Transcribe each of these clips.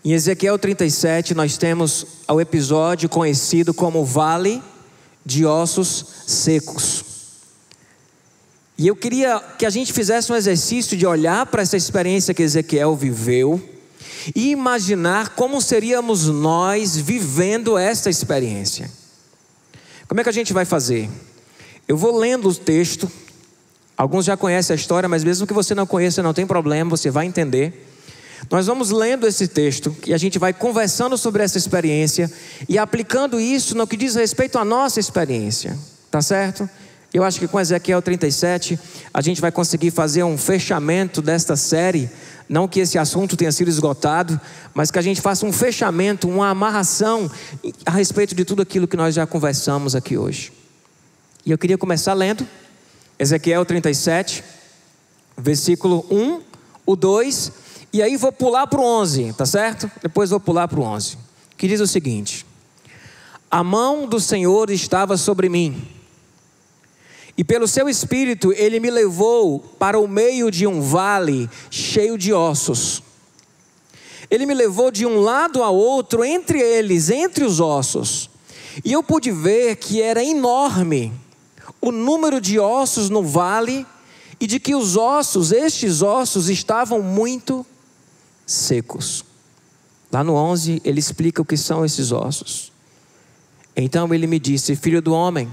Em Ezequiel 37 nós temos o episódio conhecido como Vale de Ossos Secos. E eu queria que a gente fizesse um exercício de olhar para essa experiência que Ezequiel viveu e imaginar como seríamos nós vivendo essa experiência. Como é que a gente vai fazer? Eu vou lendo o texto. Alguns já conhecem a história, mas mesmo que você não conheça, não tem problema, você vai entender. Nós vamos lendo esse texto e a gente vai conversando sobre essa experiência e aplicando isso no que diz respeito à nossa experiência, tá certo? Eu acho que com Ezequiel 37 a gente vai conseguir fazer um fechamento desta série. Não que esse assunto tenha sido esgotado, mas que a gente faça um fechamento, uma amarração a respeito de tudo aquilo que nós já conversamos aqui hoje. E eu queria começar lendo Ezequiel 37, versículo 1, o 2, e aí vou pular para o 11, tá certo? Depois vou pular para o 11, que diz o seguinte: a mão do Senhor estava sobre mim, e pelo seu espírito ele me levou para o meio de um vale cheio de ossos. Ele me levou de um lado a outro entre eles, entre os ossos, e eu pude ver que era enorme o número de ossos no vale, e de que os ossos, estes ossos, estavam muito secos. Lá no 11 ele explica o que são esses ossos. Então ele me disse: filho do homem,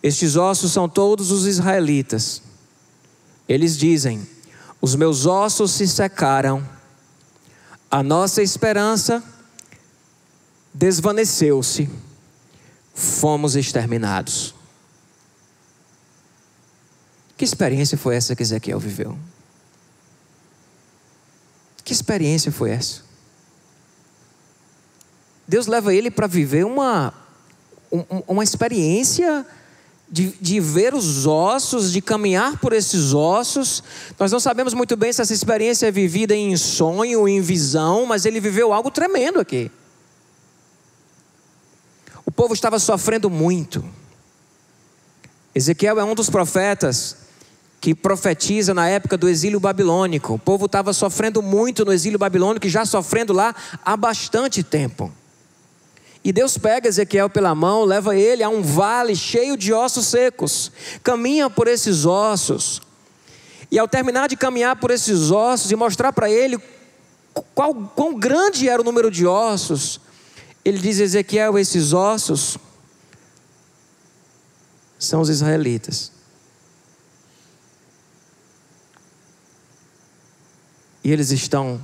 estes ossos são todos os israelitas. Eles dizem: os meus ossos se secaram, a nossa esperança desvaneceu-se, fomos exterminados. Que experiência foi essa que Ezequiel viveu? Que experiência foi essa? Deus leva ele para viver uma experiência de ver os ossos, de caminhar por esses ossos. Nós não sabemos muito bem se essa experiência é vivida em sonho ou em visão, mas ele viveu algo tremendo aqui. O povo estava sofrendo muito. Ezequiel é um dos profetas que profetiza na época do exílio babilônico. O povo estava sofrendo muito no exílio babilônico, e já sofrendo lá há bastante tempo. E Deus pega Ezequiel pela mão, leva ele a um vale cheio de ossos secos, caminha por esses ossos, e ao terminar de caminhar por esses ossos e mostrar para ele quão grande era o número de ossos, ele diz: Ezequiel, esses ossos são os israelitas. E eles estão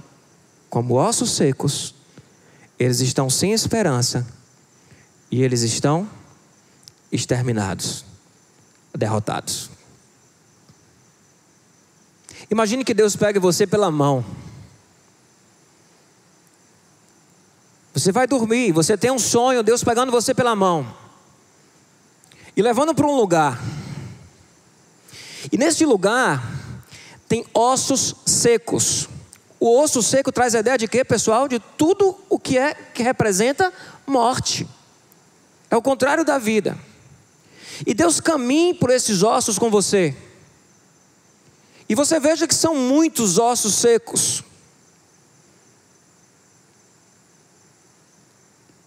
como ossos secos, eles estão sem esperança, e eles estão exterminados, derrotados. Imagine que Deus pegue você pela mão. Você vai dormir, você tem um sonho, Deus pegando você pela mão e levando para um lugar. E neste lugar tem ossos secos. O osso seco traz a ideia de quê, pessoal? De tudo o que representa morte. É o contrário da vida. E Deus caminha por esses ossos com você. E você veja que são muitos ossos secos.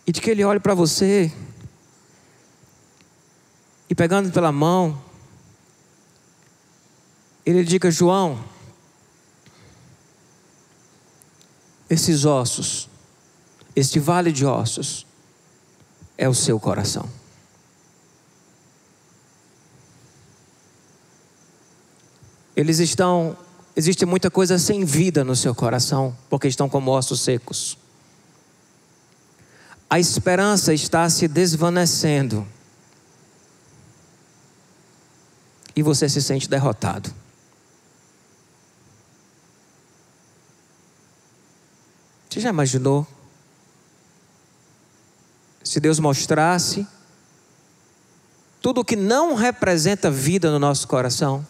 E de que Ele olhe para você e pegando pela mão, Ele diga: João, esses ossos, este vale de ossos, é o seu coração. Existe muita coisa sem vida no seu coração, porque estão como ossos secos. A esperança está se desvanecendo, e você se sente derrotado. Você já imaginou se Deus mostrasse tudo o que não representa vida no nosso coração?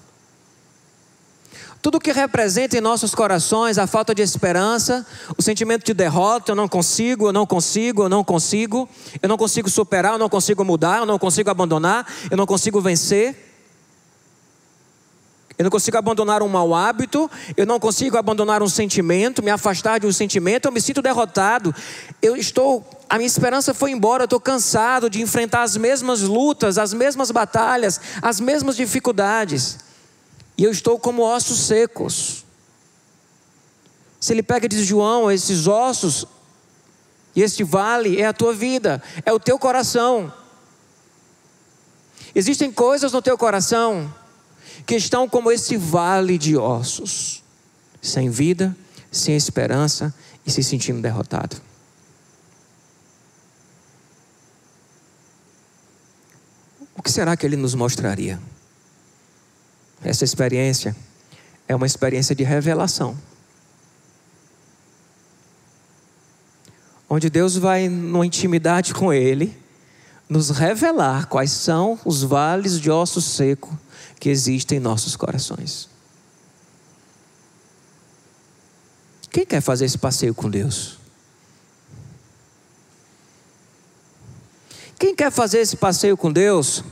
Tudo o que representa em nossos corações a falta de esperança, o sentimento de derrota: eu não consigo, eu não consigo, eu não consigo, eu não consigo superar, eu não consigo mudar, eu não consigo abandonar, eu não consigo vencer. eu não consigo abandonar um mau hábito, eu não consigo abandonar um sentimento, me afastar de um sentimento, eu me sinto derrotado, a minha esperança foi embora, eu estou cansado de enfrentar as mesmas lutas, as mesmas batalhas, as mesmas dificuldades, e eu estou como ossos secos. Se ele pega e diz: João, esses ossos e este vale é a tua vida, é o teu coração. Existem coisas no teu coração que estão como esse vale de ossos, sem vida, sem esperança e se sentindo derrotado. O que será que ele nos mostraria? Essa experiência é uma experiência de revelação, onde Deus vai, numa intimidade com Ele, nos revelar quais são os vales de osso seco que existem em nossos corações. Quem quer fazer esse passeio com Deus? Quem quer fazer esse passeio com Deus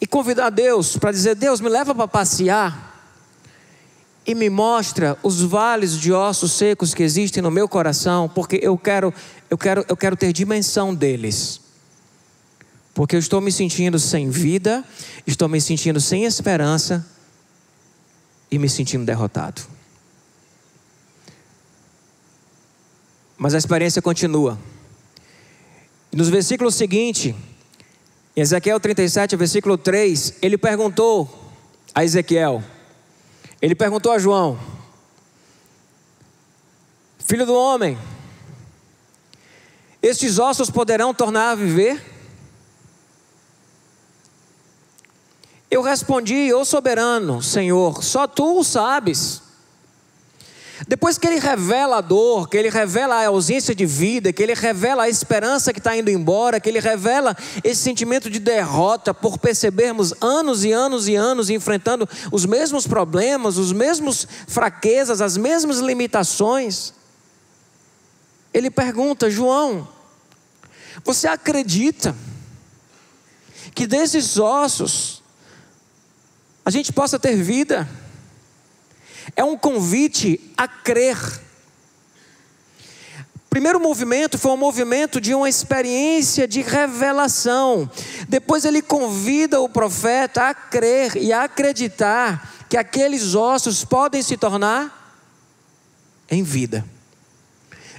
e convidar Deus para dizer: Deus, me leva para passear e me mostra os vales de ossos secos que existem no meu coração, porque eu quero ter dimensão deles. Porque eu estou me sentindo sem vida, estou me sentindo sem esperança e me sentindo derrotado. Mas a experiência continua. Nos versículos seguintes, em Ezequiel 37, versículo 3, ele perguntou a Ezequiel, ele perguntou a João: filho do homem, estes ossos poderão tornar a viver? Eu respondi: ó soberano Senhor, só tu o sabes. Depois que ele revela a dor, que ele revela a ausência de vida, que ele revela a esperança que está indo embora, que ele revela esse sentimento de derrota por percebermos anos e anos e anos enfrentando os mesmos problemas, os mesmos fraquezas, as mesmas limitações, ele pergunta: João, você acredita que desses ossos a gente possa ter vida? É um convite a crer. O primeiro movimento foi um movimento de uma experiência de revelação. Depois ele convida o profeta a crer e a acreditar que aqueles ossos podem se tornar em vida.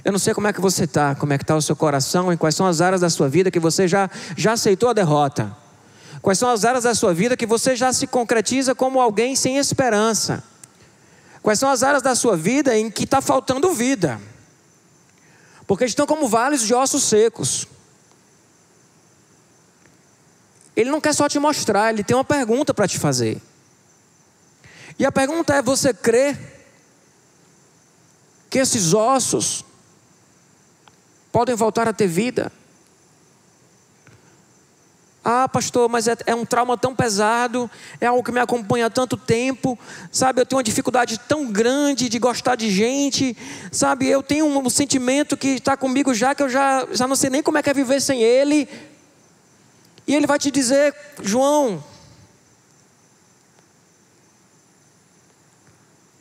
Eu não sei como é que você está, como é que está o seu coração, e quais são as áreas da sua vida que você já aceitou a derrota. Quais são as áreas da sua vida que você já se concretiza como alguém sem esperança. Quais são as áreas da sua vida em que está faltando vida? Porque estão como vales de ossos secos. Ele não quer só te mostrar, ele tem uma pergunta para te fazer. E a pergunta é: você crê que esses ossos podem voltar a ter vida? Ah, pastor, mas é um trauma tão pesado, é algo que me acompanha há tanto tempo, sabe, eu tenho uma dificuldade tão grande de gostar de gente, sabe, eu tenho um sentimento que está comigo já, que eu já não sei nem como é que é viver sem ele. E ele vai te dizer: João,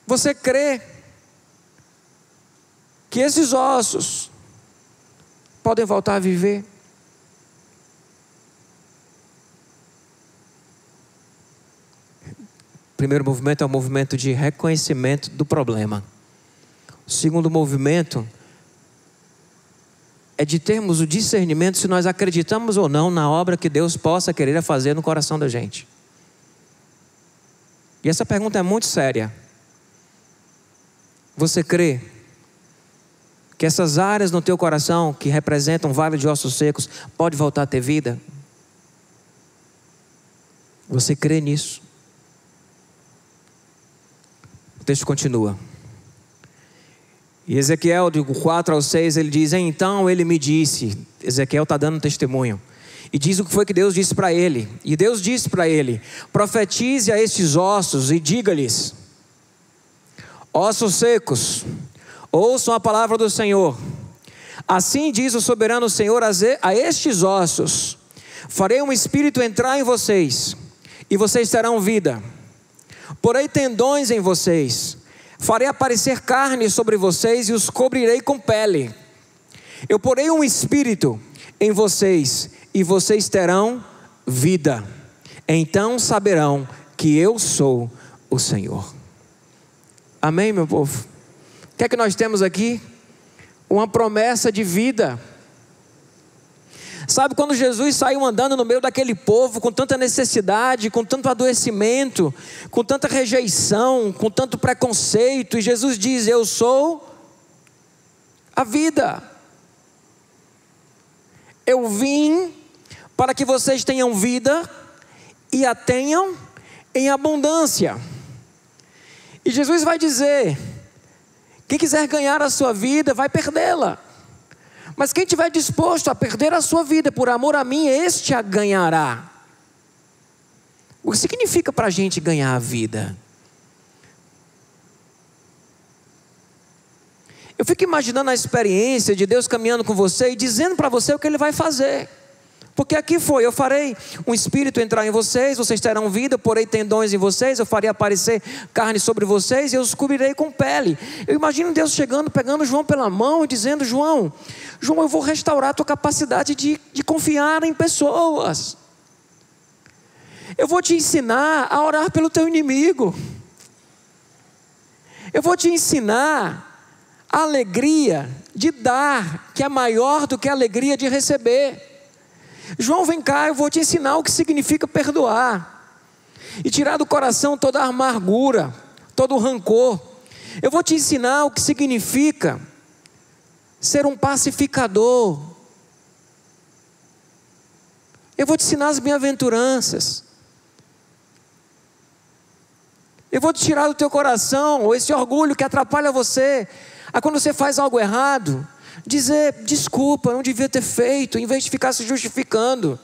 você crê que esses ossos podem voltar a viver? O primeiro movimento é o movimento de reconhecimento do problema. O segundo movimento é de termos o discernimento se nós acreditamos ou não na obra que Deus possa querer fazer no coração da gente. E essa pergunta é muito séria. Você crê que essas áreas no teu coração que representam um vale de ossos secos pode voltar a ter vida? Você crê nisso? O texto continua. E Ezequiel, do 4 ao 6, ele diz: então ele me disse, Ezequiel está dando testemunho, e diz o que foi que Deus disse para ele. E Deus disse para ele: profetize a estes ossos e diga-lhes: ossos secos, ouçam a palavra do Senhor. Assim diz o soberano Senhor a estes ossos: farei um espírito entrar em vocês, e vocês terão vida. porei tendões em vocês, farei aparecer carne sobre vocês e os cobrirei com pele. Eu porei um espírito em vocês e vocês terão vida. Então saberão que eu sou o Senhor. Amém, meu povo? O que é que nós temos aqui? Uma promessa de vida. Sabe, quando Jesus saiu andando no meio daquele povo com tanta necessidade, com tanto adoecimento, com tanta rejeição, com tanto preconceito, e Jesus diz: eu sou a vida. Eu vim para que vocês tenham vida e a tenham em abundância. E Jesus vai dizer: quem quiser ganhar a sua vida vai perdê-la, mas quem estiver disposto a perder a sua vida por amor a mim, este a ganhará. O que significa para a gente ganhar a vida? Eu fico imaginando a experiência de Deus caminhando com você e dizendo para você o que Ele vai fazer. Porque aqui foi: eu farei um espírito entrar em vocês, vocês terão vida, porei tendões em vocês, eu farei aparecer carne sobre vocês e eu os cobrirei com pele. Eu imagino Deus chegando, pegando João pela mão e dizendo: João, eu vou restaurar a tua capacidade de confiar em pessoas. Eu vou te ensinar a orar pelo teu inimigo. Eu vou te ensinar a alegria de dar, que é maior do que a alegria de receber. João, vem cá, eu vou te ensinar o que significa perdoar e tirar do coração toda a amargura, todo o rancor. Eu vou te ensinar o que significa ser um pacificador. Eu vou te ensinar as bem-aventuranças. Eu vou te tirar do teu coração esse orgulho que atrapalha você a, quando você faz algo errado, dizer: desculpa, não devia ter feito, em vez de ficar se justificando.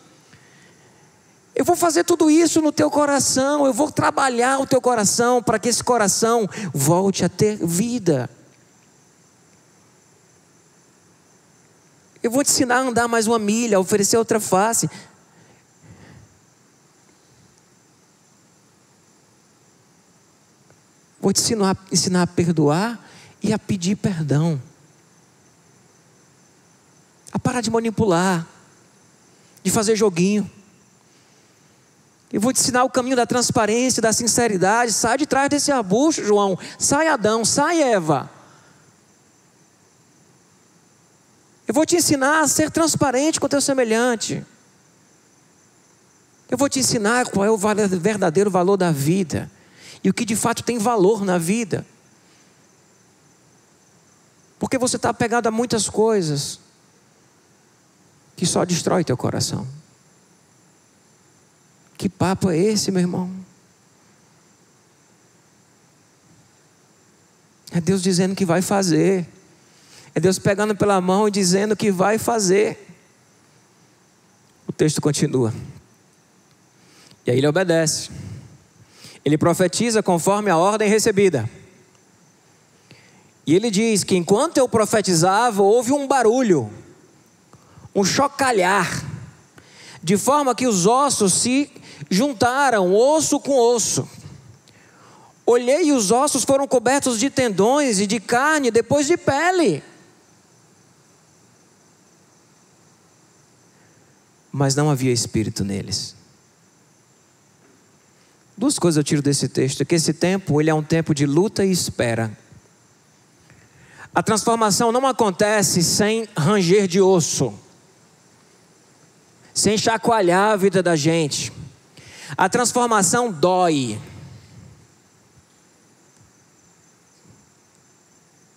Eu vou fazer tudo isso no teu coração. Eu vou trabalhar o teu coração para que esse coração volte a ter vida. Eu vou te ensinar a andar mais uma milha, a oferecer outra face. Vou te ensinar a perdoar e a pedir perdão. A parar de manipular, de fazer joguinho. Eu vou te ensinar o caminho da transparência, da sinceridade. Sai de trás desse arbusto, João. Sai, Adão, sai, Eva. Eu vou te ensinar a ser transparente com o teu semelhante. Eu vou te ensinar qual é o verdadeiro valor da vida e o que de fato tem valor na vida. Porque você está apegado a muitas coisas que só destrói teu coração. Que papo é esse, meu irmão? É Deus dizendo que vai fazer. É Deus pegando pela mão e dizendo que vai fazer. O texto continua. E aí ele obedece. Ele profetiza conforme a ordem recebida. E ele diz que enquanto eu profetizava, houve um barulho, um chocalhar, de forma que os ossos se juntaram, osso com osso. Olhei e os ossos foram cobertos de tendões e de carne, depois de pele. Mas não havia espírito neles. Duas coisas eu tiro desse texto: que esse tempo, ele é um tempo de luta e espera. A transformação não acontece sem ranger de osso, sem chacoalhar a vida da gente. A transformação dói.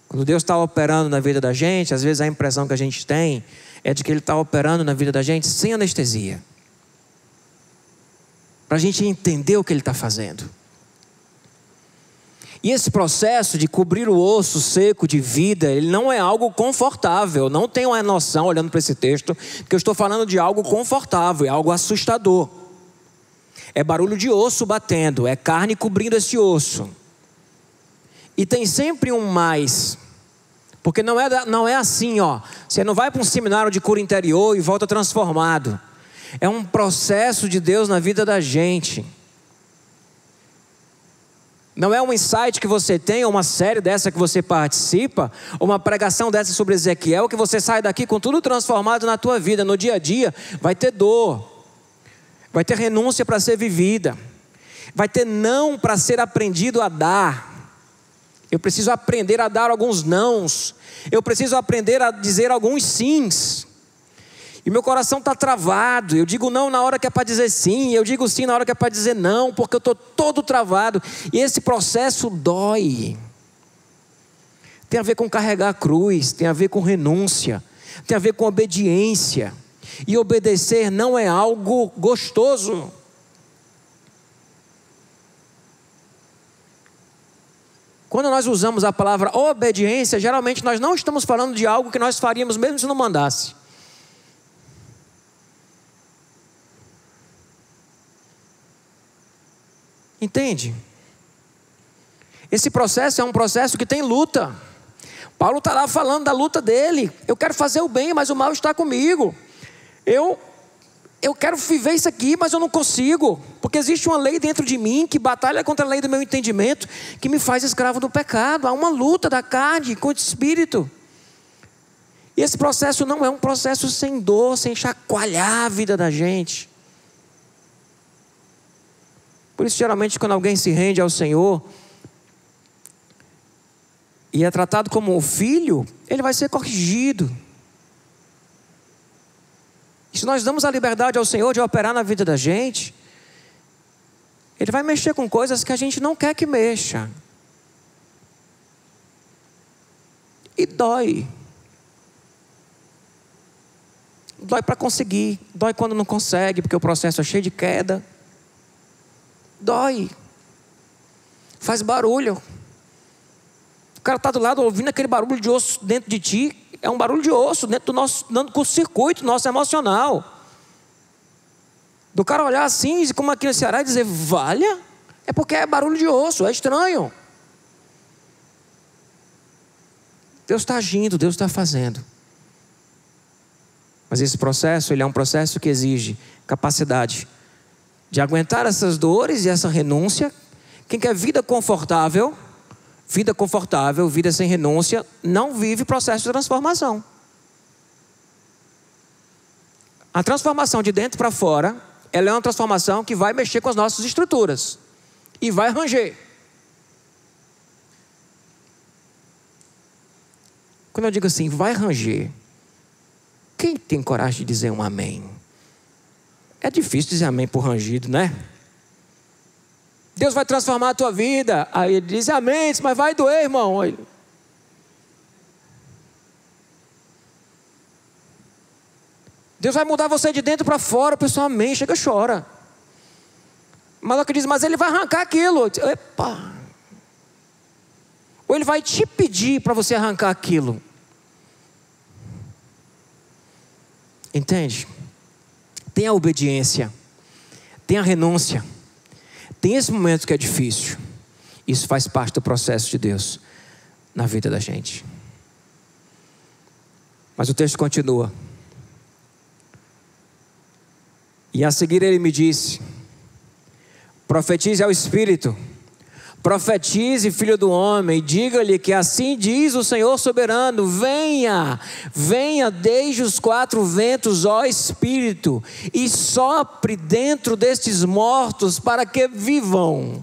Quando Deus está operando na vida da gente, às vezes a impressão que a gente tem é de que Ele está operando na vida da gente sem anestesia, para a gente entender o que Ele está fazendo. E esse processo de cobrir o osso seco de vida, ele não é algo confortável. Não tenham a noção, olhando para esse texto, que eu estou falando de algo confortável, é algo assustador. É barulho de osso batendo, é carne cobrindo esse osso. E tem sempre um mais. Porque não é assim, ó. Você não vai para um seminário de cura interior e volta transformado. É um processo de Deus na vida da gente. Não é um insight que você tem, ou uma série dessa que você participa, ou uma pregação dessa sobre Ezequiel, que você sai daqui com tudo transformado na tua vida. No dia a dia vai ter dor, vai ter renúncia para ser vivida, vai ter não para ser aprendido a dar. Eu preciso aprender a dar alguns nãos, eu preciso aprender a dizer alguns sims. E meu coração está travado, eu digo não na hora que é para dizer sim, eu digo sim na hora que é para dizer não, porque eu estou todo travado, e esse processo dói. Tem a ver com carregar a cruz, tem a ver com renúncia, tem a ver com obediência, e obedecer não é algo gostoso. Quando nós usamos a palavra obediência, geralmente nós não estamos falando de algo que nós faríamos mesmo se não mandasse. Entende? Esse processo é um processo que tem luta. Paulo está lá falando da luta dele. Eu quero fazer o bem, mas o mal está comigo. Eu quero viver isso aqui, mas eu não consigo. Porque existe uma lei dentro de mim que batalha contra a lei do meu entendimento, que me faz escravo do pecado. Há uma luta da carne com o espírito. E esse processo não é um processo sem dor, sem chacoalhar a vida da gente. Por isso, geralmente, quando alguém se rende ao Senhor e é tratado como um filho, ele vai ser corrigido. E se nós damos a liberdade ao Senhor de operar na vida da gente, Ele vai mexer com coisas que a gente não quer que mexa. E dói. Dói para conseguir, dói quando não consegue, porque o processo é cheio de queda. Dói. Faz barulho. O cara está do lado ouvindo aquele barulho de osso dentro de ti. É um barulho de osso dentro do nosso circuito nosso emocional. Do cara olhar assim, como aqui no Ceará, e dizer, valha, é porque é barulho de osso, é estranho. Deus está agindo, Deus está fazendo. Mas esse processo, ele é um processo que exige capacidade de aguentar essas dores e essa renúncia. Quem quer vida confortável, vida sem renúncia, não vive processo de transformação. A transformação de dentro para fora, ela é uma transformação que vai mexer com as nossas estruturas e vai ranger. Quando eu digo assim, vai ranger, quem tem coragem de dizer um amém? É difícil dizer amém por rangido, né? Deus vai transformar a tua vida. Aí ele diz amém, mas vai doer, irmão. Deus vai mudar você de dentro para fora. O pessoal amém, chega e chora. Mas que diz, mas ele vai arrancar aquilo. Epa. Ou ele vai te pedir para você arrancar aquilo. Entende? Tem a obediência, tem a renúncia, tem esse momento que é difícil. Isso faz parte do processo de Deus na vida da gente. Mas o texto continua. E a seguir ele me disse: profetize ao Espírito, profetize, filho do homem, diga-lhe que assim diz o Senhor soberano: venha, venha desde os quatro ventos, ó Espírito, e sopre dentro destes mortos para que vivam.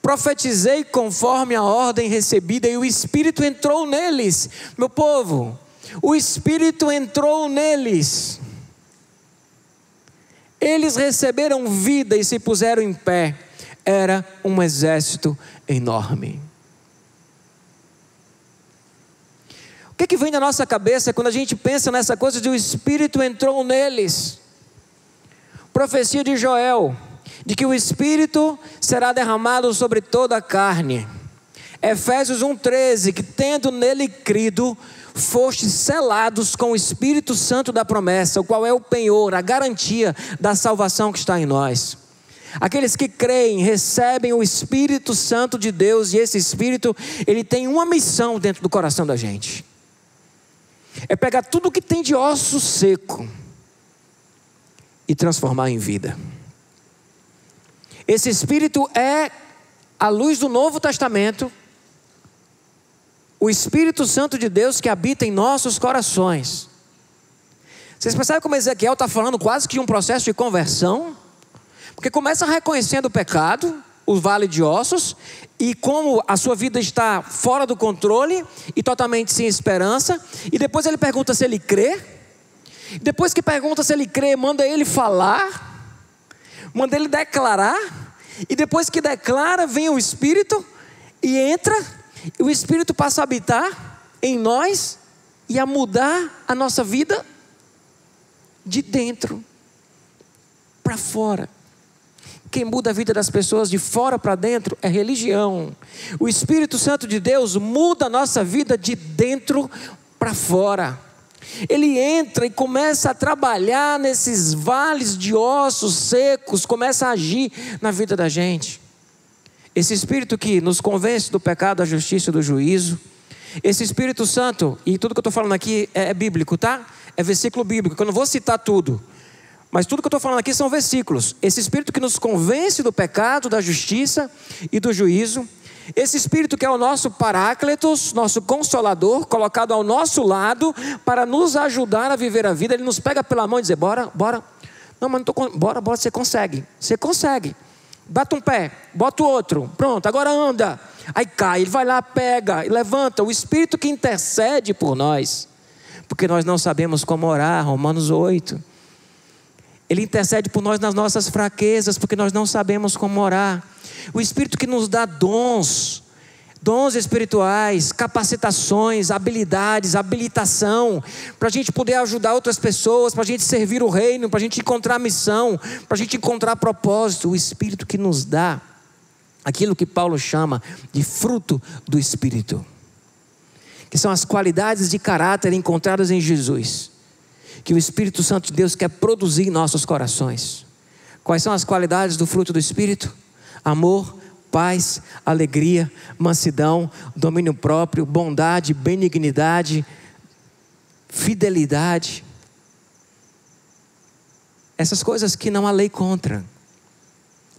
Profetizei conforme a ordem recebida e o Espírito entrou neles. Meu povo, o Espírito entrou neles. Eles receberam vida e se puseram em pé. Era um exército enorme. O que vem na nossa cabeça quando a gente pensa nessa coisa de o Espírito entrou neles? Profecia de Joel, de que o Espírito será derramado sobre toda a carne. Efésios 1:13, que tendo nele crido, fostes selados com o Espírito Santo da promessa, o qual é o penhor, a garantia da salvação que está em nós. Aqueles que creem recebem o Espírito Santo de Deus, e esse Espírito, ele tem uma missão dentro do coração da gente. É pegar tudo que tem de osso seco e transformar em vida. Esse Espírito é a luz do Novo Testamento, o Espírito Santo de Deus que habita em nossos corações. Vocês percebem como Ezequiel está falando quase que um processo de conversão? Porque começa reconhecendo o pecado, o vale de ossos, e como a sua vida está fora do controle e totalmente sem esperança. E depois ele pergunta se ele crê. Depois que pergunta se ele crê, manda ele falar, manda ele declarar. E depois que declara, vem o Espírito e entra, e o Espírito passa a habitar em nós e a mudar a nossa vida de dentro para fora. Quem muda a vida das pessoas de fora para dentro é religião. O Espírito Santo de Deus muda a nossa vida de dentro para fora. Ele entra e começa a trabalhar nesses vales de ossos secos, começa a agir na vida da gente. Esse Espírito que nos convence do pecado, da justiça e do juízo. Esse Espírito Santo, e tudo que eu estou falando aqui é bíblico, tá? É versículo bíblico, eu não vou citar tudo. Mas tudo que eu estou falando aqui são versículos. Esse Espírito que nos convence do pecado, da justiça e do juízo. Esse Espírito que é o nosso Paráclitos, nosso Consolador, colocado ao nosso lado para nos ajudar a viver a vida. Ele nos pega pela mão e diz: bora. Não, mas não estou. Bora, você consegue. Você consegue. Bata um pé, bota o outro. Pronto, agora anda. Aí cai, ele vai lá, pega e levanta. O Espírito que intercede por nós. Porque nós não sabemos como orar, Romanos 8. Ele intercede por nós nas nossas fraquezas, porque nós não sabemos como orar. O Espírito que nos dá dons espirituais, capacitações, habilidades, habilitação, para a gente poder ajudar outras pessoas, para a gente servir o reino, para a gente encontrar missão, para a gente encontrar propósito. O Espírito que nos dá aquilo que Paulo chama de fruto do Espírito, que são as qualidades de caráter encontradas em Jesus, que o Espírito Santo de Deus quer produzir em nossos corações. Quais são as qualidades do fruto do Espírito? Amor, paz, alegria, mansidão, domínio próprio, bondade, benignidade, fidelidade. Essas coisas que não há lei contra.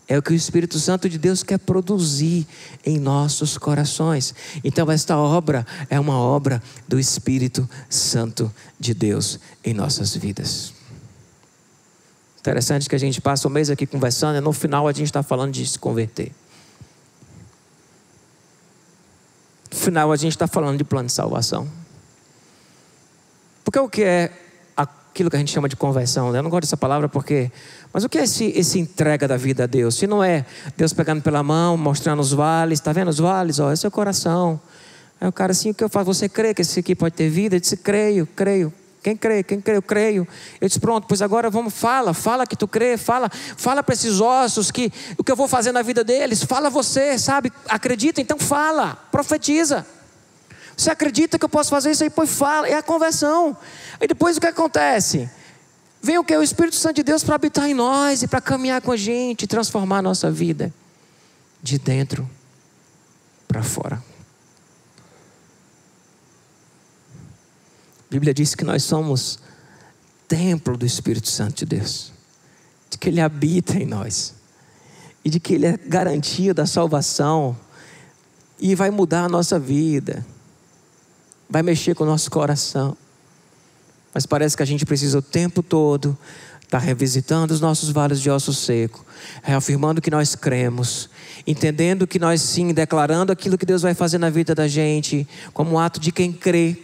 É o que o Espírito Santo de Deus quer produzir em nossos corações. Então esta obra é uma obra do Espírito Santo de Deus em nossas vidas. Interessante que a gente passa o mês aqui conversando e no final a gente está falando de se converter. No final a gente está falando de plano de salvação. Porque o que é aquilo que a gente chama de conversão, né? Eu não gosto dessa palavra porque... Mas o que é esse entrega da vida a Deus? Se não é Deus pegando pela mão, mostrando os vales, está vendo os vales? Ó, esse é o coração. Aí o cara assim, o que eu faço? Você crê que esse aqui pode ter vida? Eu disse, creio. Quem crê? Eu creio. Eu disse, pronto, pois agora vamos, fala que tu crê, fala para esses ossos que o que eu vou fazer na vida deles, fala você, sabe? Acredita, então fala, profetiza. Você acredita que eu posso fazer isso aí? Pois fala, é a conversão. Aí depois o que acontece? Vem o que? O Espírito Santo de Deus para habitar em nós e para caminhar com a gente, transformar a nossa vida de dentro para fora. A Bíblia diz que nós somos templo do Espírito Santo de Deus, de que Ele habita em nós e de que Ele é garantia da salvação e vai mudar a nossa vida, vai mexer com o nosso coração. Mas parece que a gente precisa o tempo todo estar revisitando os nossos vales de osso seco, reafirmando que nós cremos, entendendo que nós sim, declarando aquilo que Deus vai fazer na vida da gente, como um ato de quem crê,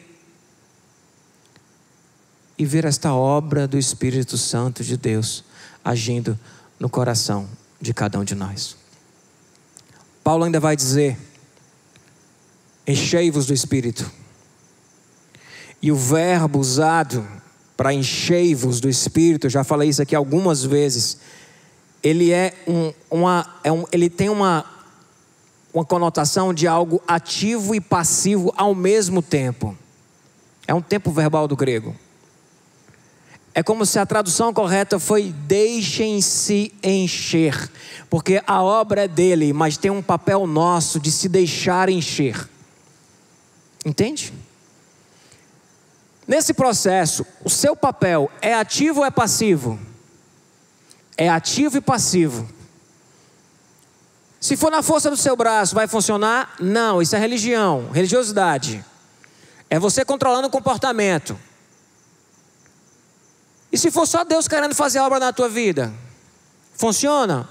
e ver esta obra do Espírito Santo de Deus agindo no coração de cada um de nós. Paulo ainda vai dizer: enchei-vos do Espírito. E o verbo usado para enchei-vos do Espírito, eu já falei isso aqui algumas vezes, ele ele tem uma conotação de algo ativo e passivo ao mesmo tempo. É um tempo verbal do grego. É como se a tradução correta foi deixem-se encher, porque a obra é dele, mas tem um papel nosso de se deixar encher. Entende? Nesse processo, o seu papel é ativo ou é passivo? É ativo e passivo. Se for na força do seu braço, vai funcionar? Não, isso é religião, religiosidade. É você controlando o comportamento. E se for só Deus querendo fazer a obra na tua vida? Funciona?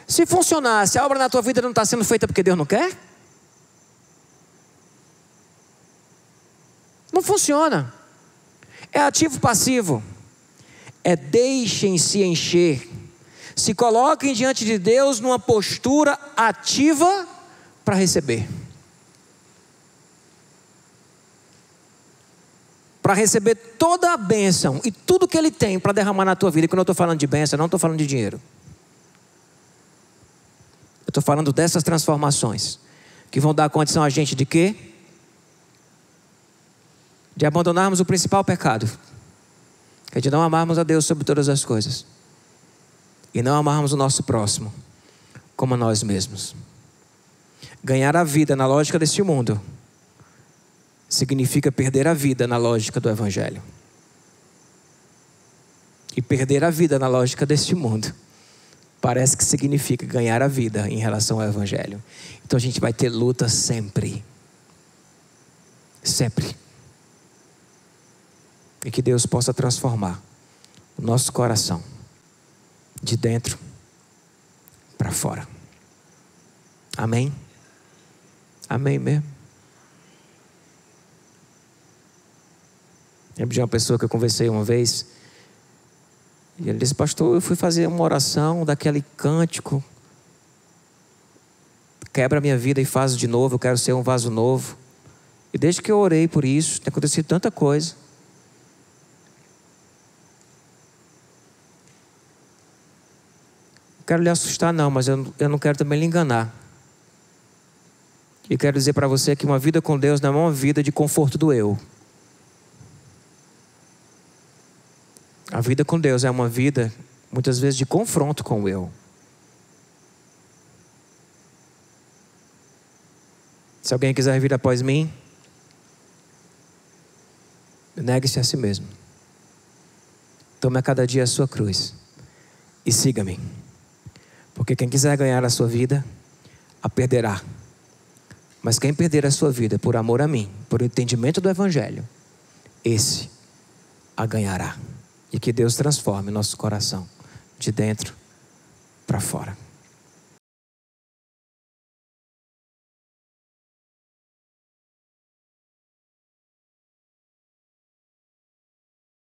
Se funcionar, se a obra na tua vida não está sendo feita porque Deus não quer? Não funciona. É ativo passivo. É deixem-se encher. Se coloquem diante de Deus numa postura ativa para receber. Para receber toda a bênção e tudo que Ele tem para derramar na tua vida. E quando eu estou falando de bênção, não estou falando de dinheiro. Eu estou falando dessas transformações que vão dar condição a gente de quê? De abandonarmos o principal pecado, que é de não amarmos a Deus sobre todas as coisas e não amarmos o nosso próximo como a nós mesmos. Ganhar a vida na lógica deste mundo significa perder a vida na lógica do Evangelho. E perder a vida na lógica deste mundo parece que significa ganhar a vida em relação ao Evangelho. Então a gente vai ter luta sempre. Sempre. E que Deus possa transformar o nosso coração de dentro para fora. Amém? Amém mesmo? Lembro de uma pessoa que eu conversei uma vez, e ele disse: pastor, eu fui fazer uma oração daquele cântico, quebra a minha vida e faz de novo, eu quero ser um vaso novo. E desde que eu orei por isso, tem acontecido tanta coisa. Não quero lhe assustar não, mas eu não quero também lhe enganar. E quero dizer para você que uma vida com Deus não é uma vida de conforto do eu. A vida com Deus é uma vida, muitas vezes, de confronto com o eu. Se alguém quiser vir após mim, negue-se a si mesmo. Tome a cada dia a sua cruz e siga-me. Porque quem quiser ganhar a sua vida, a perderá. Mas quem perder a sua vida por amor a mim, por entendimento do Evangelho, esse a ganhará. E que Deus transforme nosso coração de dentro para fora.